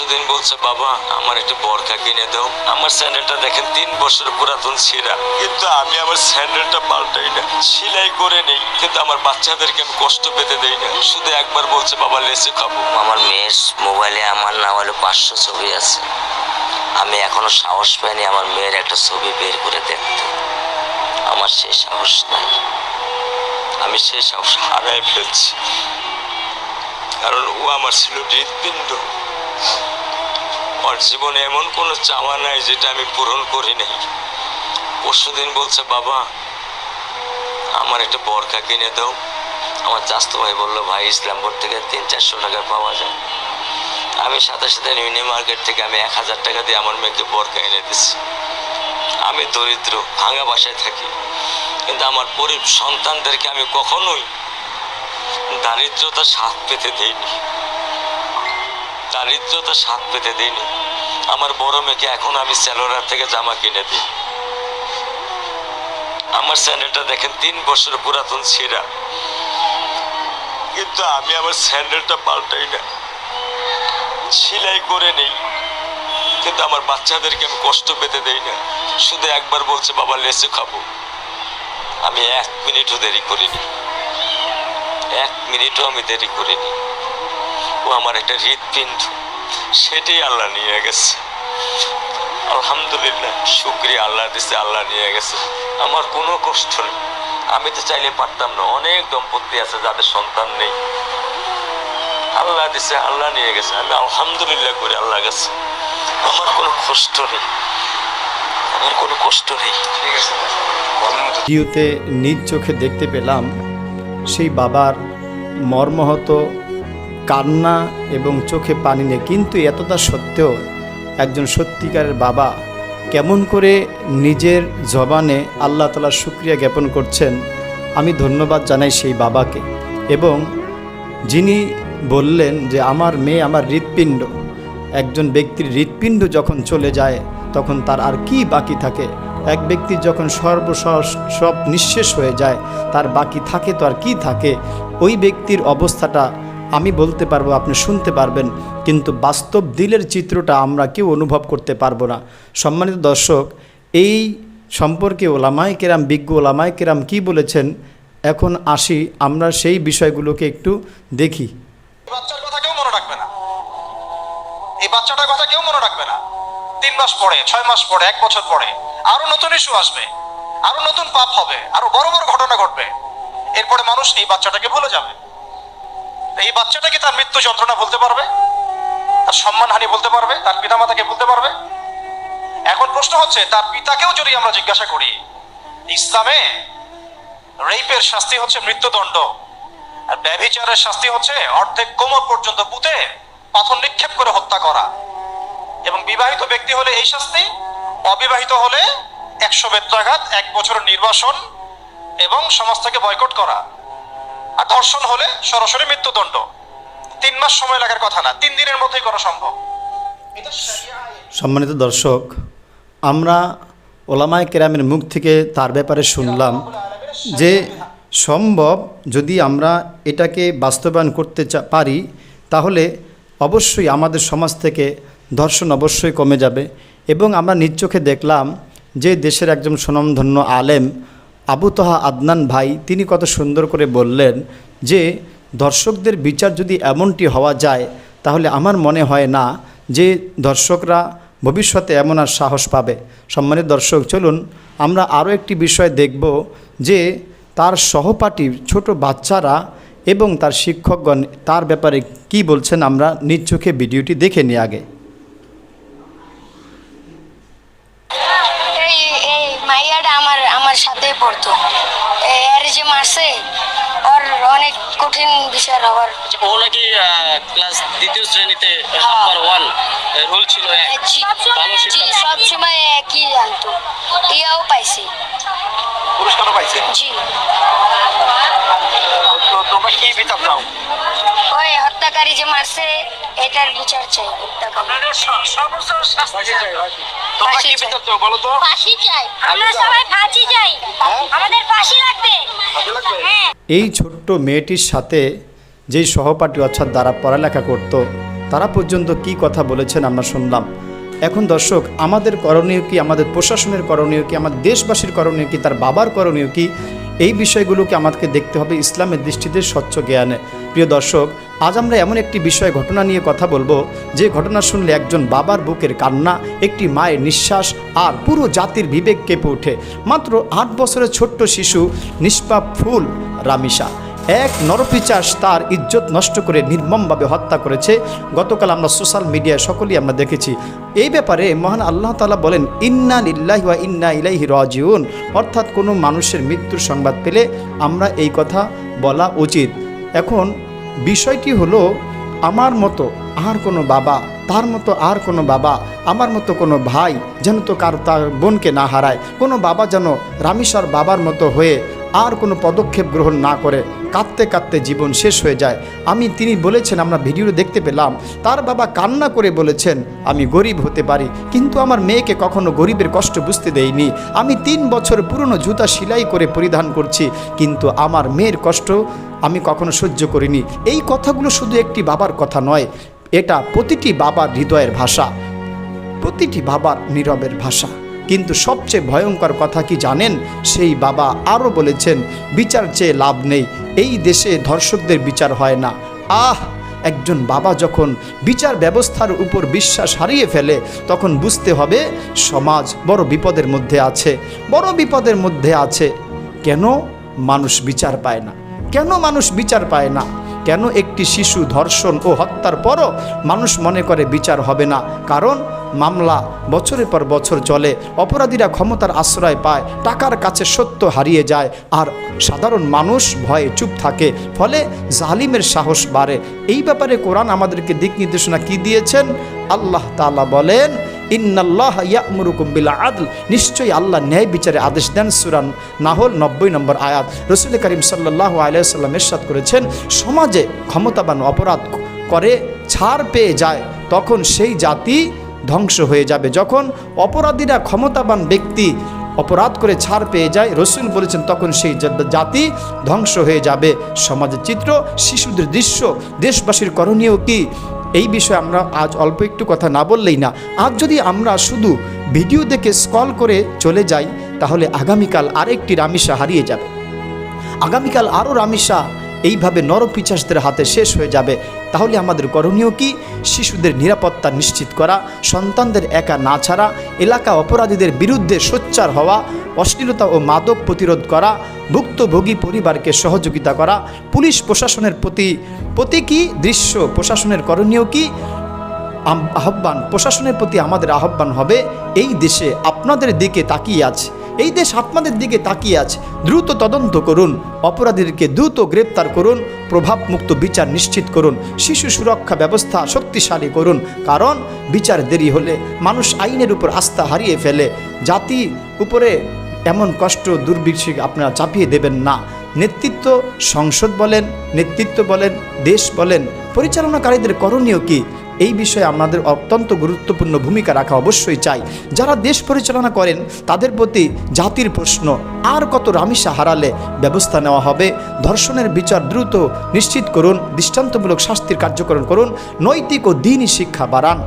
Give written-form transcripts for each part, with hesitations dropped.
পরশুদিন বলছে, বাবা আমার একটা বরখা কিনে দাও। আমার স্যান্ডেলটা দেখেন 3 বছর পুরাতন ছেঁড়া, কিন্তু আমি আমার স্যান্ডেলটা পাল্টাই না, সেলাই করে নেই, কিন্তু আমার বাচ্চাদেরকে আমি কষ্ট পেতে দেই না। শুধু একবার বলছে, বাবা লেচে খাবো। আমার মেয়ের মোবাইলে আমার না হলে 500 ছবি আছে। আমি এখনো সাহস পাইনি আমার মেয়ের একটা ছবি বের করে দেখতে। আমার সেই সাহস নাই, আমি সেই সাহস হারাই ফেলছি, কারণ ও আমার ছিল হৃৎপিণ্ড। ওর জীবনে এমন কোনো চাওয়া নাই যেটা আমি পূরণ করি নাই। পরশুদিন বলছে, বাবা আমার একটা বরখা কিনে দাও। আমার চাচতো ভাই বললো, ভাই ইসলামপুর থেকে 300-400 টাকা পাওয়া যায়। আমি সাথে সাথে মিনি মার্কেট থেকে আমি 1000 টাকা দিয়ে আমার মেয়েকে বরখা এনে দিচ্ছি। আমি দরিদ্র, ভাঙা বাসায় থাকি, কিন্তু আমার সন্তানদেরকে আমি কখনোই দারিদ্রতা স্বাদ পেতে দেইনি, দারিদ্রতা স্বাদ পেতে দেইনি। আমার বড় মেয়েকে এখন আমি সেলোরার থেকে জামা কিনে দিই। আমার স্যান্ডেলটা দেখেন 3 বছর পুরাতন ছেঁড়া, কিন্তু আমি আমার স্যান্ডেলটা পাল্টাই না, সেলাই করে নেই, কিন্তু আমার বাচ্চাদেরকে আমি কষ্ট পেতে দেই না। শুধু একবার বলছে, বাবা লেচে খাবো। আমি 1 মিনিটও দেরি করিনি, 1 মিনিটও আমি দেরি করিনি। ও আমার একটা হৃৎপিণ্ড, সেটাই আল্লাহ নিয়ে গেছে। আলহামদুলিল্লাহ, শুকরিয়া, আল্লাহ দিছে, আল্লাহ নিয়ে গেছে। আমার কোনো কষ্ট নেই। আমি তো চাইলে পারতাম না। অনেক দম্পতি আছে যাদের সন্তান নেই, আল্লাহ দিছে, আল্লাহ নিয়ে গেছে। আমি আলহামদুলিল্লাহ করি আল্লাহ গেছে। আমার কোনো কষ্ট নেই, আমার কোনো কষ্ট নেই। ঠিক আছে, ভিডিওতে নিজ চোখে দেখতে পেলাম সেই বাবার মর্মাহত কান্না এবং চোখে পানি নেই, কিন্তু এতটা সত্ত্বেও একজন সত্যিকারের বাবা কেমন করে নিজের জবানে আল্লাহ তাআলার শুকরিয়া জ্ঞাপন করছেন। আমি ধন্যবাদ জানাই সেই বাবাকে। এবং যিনি বললেন যে আমার মেয়ে আমার হৃৎপিণ্ড, একজন ব্যক্তির হৃৎপিণ্ড যখন চলে যায় তখন তার আর কি বাকি থাকে? এক ব্যক্তি যখন সব নিঃশেষ হয়ে যায়, তার বাকি থাকে তো আর কি থাকে? ওই ব্যক্তির অবস্থাটা আমি বলতে পারবো, আপনি শুনতে পারবেন, কিন্তু বাস্তব দিলের চিত্রটা আমরা কেউ অনুভব করতে পারবো না। সম্মানিত দর্শক, এই সম্পর্কে ওলামায়ে কেরাম, বিজ্ঞ ওলামায়ে কেরাম কী বলেছেন, এখন আসি আমরা সেই বিষয়গুলোকে একটু দেখি। বাচ্চার কথা কেউ মনে রাখবে না, এই বাচ্চাটার কথা কেউ মনে রাখবে না। 3 মাস পরে, 6 মাস পরে, 1 বছর পরে আরো নতুন ইস্যু আসবে, আরো নতুন পাপ হবে, আরো বড় বড় ঘটনা ঘটবে। এরপরে মানুষ এই বাচ্চাটাকে ভুলে যাবে। এই বাচ্চাটাকে তার মৃত্যু যন্ত্রণা বলতে পারবে, তার সম্মানহানি বলতে পারবে, তার পিতামাতাকে বলতে পারবে। এখন প্রশ্ন হচ্ছে, তার পিতাকেও যদি আমরা জিজ্ঞাসা করি, ইসলামে রেপের শাস্তি হচ্ছে মৃত্যুদণ্ড, আর ব্যভিচারের শাস্তি হচ্ছে অর্ধেক কোমর পর্যন্ত পুঁতে পাথর নিক্ষেপ করে হত্যা করা। এবং বিবাহিত ব্যক্তি হলে এই শাস্তি, অবিবাহিত হলে 100 বেত্রাঘাত, 1 বছরের নির্বাসন এবং সমাজ থেকে বয়কট করা। আর ধর্ষণ হলে সরাসরি মৃত্যুদণ্ড। 3 মাস সময় লাগার কথা না, 3 দিনের মধ্যেই করা সম্ভব। সম্মানিত দর্শক, আমরা ওলামায়ে কেরামের মুখ থেকে তার ব্যাপারে শুনলাম যে সম্ভব যদি আমরা এটাকে বাস্তবায়ন করতে পারি, তাহলে অবশ্যই আমাদের সমাজ থেকে ধর্ষণ অবশ্যই কমে যাবে। এবং আমরা নিজ চোখে দেখলাম যে দেশের একজন স্বনামধন্য আলেম আবু তহা আদনান ভাই, তিনি কত সুন্দর করে বললেন যে দর্শকদের বিচার যদি এমনটি হওয়া যায়, তাহলে আমার মনে হয় না যে দর্শকরা ভবিষ্যতে এমন আর সাহস পাবে। সম্মানিত দর্শক, চলুন আমরা আরও একটি বিষয় দেখব যে তার সহপাঠী ছোট বাচ্চারা এবং তার শিক্ষকগণ তার ব্যাপারে কি বলছেন। আমরা নিজ চোখে ভিডিওটি দেখে নিই আগে। এই মাইয়াটা আমার সাথে পড়তো, এর যে মাসে ওর অনেক কঠিন বিষয় হওয়ার। ও নাকি ক্লাস 2য় শ্রেণীতে নাম্বার 1 রুল ছিল, সব সময় একই জানতো, ইয়াও পাইছে, পুরস্কারও পাইছে। জি। তো তোমরা কি বিচার চাও? ওই হত্যাকারী যে মারছে এটার বিচার চাই। তোমরা কি বিচার চাও বলো তো? ফাঁসি চাই, আমরা সবাই ফাঁসি চাই, আমাদের ফাঁসি লাগবে। এই ছোট্ট মেয়েটির সাথে যেই সহপাঠী অর্থাৎ দ্বারা পড়ালেখা করত, তারা পর্যন্ত কি কথা বলেছেন আমরা শুনলাম। এখন দর্শক, আমাদের করণীয় কি, আমাদের প্রশাসনের করণীয় কি, আমাদের দেশবাসীর করণীয় কি, তার বাবার করণীয় কি, এই বিষয়গুলোকে আমাদেরকে দেখতে হবে ইসলামের দৃষ্টিতে স্বচ্ছ জ্ঞানে। প্রিয় দর্শক, আজ আমরা এমন একটি বিষয় ঘটনা নিয়ে কথা বলবো যে ঘটনা শুনলে একজন বাবার বুকের কান্না, একটি মায়ের নিঃশ্বাস আর পুরো জাতির বিবেক কেঁপে ওঠে। মাত্র 8 বছরের ছোট্ট শিশু নিষ্পাপ ফুল রামিসা এক নরপিচাস তার ইজ্জত নষ্ট করে নির্মমভাবে হত্যা করেছে। গতকাল আমরা সোশ্যাল মিডিয়ায় সকলেই আমরা দেখেছি। এই ব্যাপারে মহান আল্লাহ তাআলা বলেন, ইন্না লিল্লাহি ওয়া ইন্না ইলাইহি রাজিউন, অর্থাৎ কোনো মানুষের মৃত্যুর সংবাদ পেলে আমরা এই কথা বলা উচিত। এখন বিষয়টি হলো, আমার মতো আর কোনো বাবা, তার মতো আর কোনো বাবা, আমার মতো কোনো ভাই যেন তো তার বোনকে না হারায়, কোনো বাবা যেন রামিসার বাবার মতো হয়ে আর কোনো পদক্ষেপ গ্রহণ না করে কাঁদতে কাঁদতে জীবন শেষ হয়ে যায়। তিনি বলেছেন, আমরা ভিডিও দেখতে পেলাম, তার বাবা কান্না করে বলেছেন, আমি গরিব হতে পারি কিন্তু আমার মেয়েকে কখনো গরিবের কষ্ট বুঝতে দেইনি। আমি 3 বছর পুরনো জুতা সেলাই করে পরিধান করছি কিন্তু আমার মেয়ের কষ্ট আমি কখনো সহ্য করিনি। এই কথাগুলো শুধু একটি বাবার কথা নয়, এটা প্রতিটি বাবার হৃদয়ের ভাষা, প্রতিটি বাবার নীরবের ভাষা। কিন্তু সবচেয়ে ভয়ঙ্কর কথা কি জানেন? সেই বাবা আরও বলেছেন, বিচার চেয়ে লাভ নেই, এই দেশে ধর্ষকদের বিচার হয় না। একজন বাবা যখন বিচার ব্যবস্থার উপর বিশ্বাস হারিয়ে ফেলে তখন বুঝতে হবে সমাজ বড় বিপদের মধ্যে আছে, বড় বিপদের মধ্যে আছে। কেন মানুষ বিচার পায় না? কেন মানুষ বিচার পায় না? কেন একটি শিশু ধর্ষণ ও হত্যার পরও মানুষ মনে করে বিচার হবে না? কারণ মামলা বছরের পর বছর চলে, অপরাধীরা ক্ষমতার আশ্রয় পায়, টাকার কাছে সত্য হারিয়ে যায়, আর সাধারণ মানুষ ভয়ে চুপ থাকে, ফলে জালিমের সাহস বাড়ে। এই ব্যাপারে কোরআন আমাদেরকে দিক নির্দেশনা কি দিয়েছেন? আল্লাহ তাআলা বলেন, ইন্নাল্লাহা ইয়া'মুরুকুম বিল আদল, নিশ্চয়ই আল্লাহ ন্যায় বিচারে আদেশ দেন। সূরা নাহল 90 নম্বর আয়াত। রাসূল করিম সাল্লাল্লাহু আলাইহি ওয়াসাল্লাম ইরশাদ করেছেন, সমাজে ক্ষমতাবান অপরাধ করে ছাড় পেয়ে যায় তখন সেই জাতি ধ্বংস হয়ে যাবে। যখন অপরাধীরা ক্ষমতাবান ব্যক্তি অপরাধ করে ছাড় পেয়ে যায়, রাসূল বলেছেন তখন সেই জাতি ধ্বংস হয়ে যাবে। সমাজের চিত্র, শিশুদের দৃশ্য, দেশবাসীর করণীয় কি, এই বিষয়ে আমরা আজ অল্প একটু কথা না বললেই না। আজ যদি আমরা শুধু ভিডিও দেখে স্ক্রল করে চলে যাই তাহলে আগামীকাল আরেকটি রামিসা হারিয়ে যাবে, আগামীকাল আরও রামিসা এইভাবে নরপিশাচদের হাতে শেষ হয়ে যাবে। তাহলে আমাদের করণীয় কি? শিশুদের নিরাপত্তা নিশ্চিত করা, সন্তানদের একা না ছাড়া, এলাকা অপরাধীদের বিরুদ্ধে সোচ্চার হওয়া, অশ্লীলতা ও মাদক প্রতিরোধ করা, ভুক্তভোগী পরিবারকে সহযোগিতা করা, পুলিশ প্রশাসনের প্রতীকী দৃশ্য। প্রশাসনের করণীয় কি? আহ্বান, প্রশাসনের প্রতি আমাদের আহ্বান হবে, এই দেশে আপনাদের দিকে তাকিয়ে আছে, এই দেশ আপনাদের দিকে তাকিয়ে আছে, দ্রুত তদন্ত করুন, অপরাধীদেরকে দ্রুত গ্রেপ্তার করুন, প্রভাবমুক্ত বিচার নিশ্চিত করুন, শিশু সুরক্ষা ব্যবস্থা শক্তিশালী করুন। কারণ বিচার দেরি হলে মানুষ আইনের উপর আস্থা হারিয়ে ফেলে। জাতির উপরে এমন কষ্ট দুর্বিষহ আপনারা চাপিয়ে দেবেন না। নেতৃত্ব, সংসদ বলেন, নেতৃত্ব বলেন, দেশ বলেন, পরিচালনাকারীদের করণীয় কি? এই বিষয়ে আমাদের অত্যন্ত গুরুত্বপূর্ণ ভূমিকা রাখা অবশ্যই চাই। যারা দেশ পরিচালনা করেন তাদের প্রতি জাতির প্রশ্ন, আর কত রামিসা হারালে ব্যবস্থা নেওয়া হবে? ধর্ষণের বিচার দ্রুত নিশ্চিত করুন, দৃষ্টান্তমূলক শাস্তির কার্যকরণ করুন, নৈতিক ও দ্বীনি শিক্ষা বাড়ান,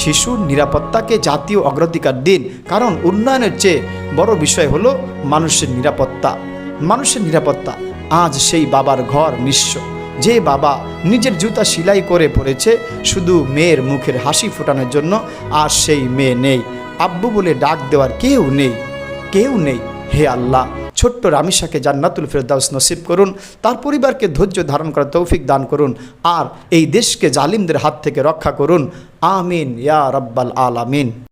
শিশুর নিরাপত্তাকে জাতীয় অগ্রাধিকার দিন। কারণ উন্নয়নের চেয়ে বড় বিষয় হলো মানুষের নিরাপত্তা। মানুষের নিরাপত্তা। আজ সেই বাবার ঘর নিঃস্ব, যে বাবা নিজের জুতা সেলাই করে পড়েছে শুধু মেয়ের মুখের হাসি ফোটানোর জন্য, আর সেই মেয়ে নেই, আব্বু বলে ডাক দেওয়ার কেউ নেই, কেউ নেই। হে আল্লাহ, ছোট্ট রামিসাকে জান্নাতুল ফেরদাউস নসিব করুন, তার পরিবারকে ধৈর্য ধারণ করার তৌফিক দান করুন, আর এই দেশকে জালিমদের হাত থেকে রক্ষা করুন। আমিন ইয়া রাব্বাল আলামিন।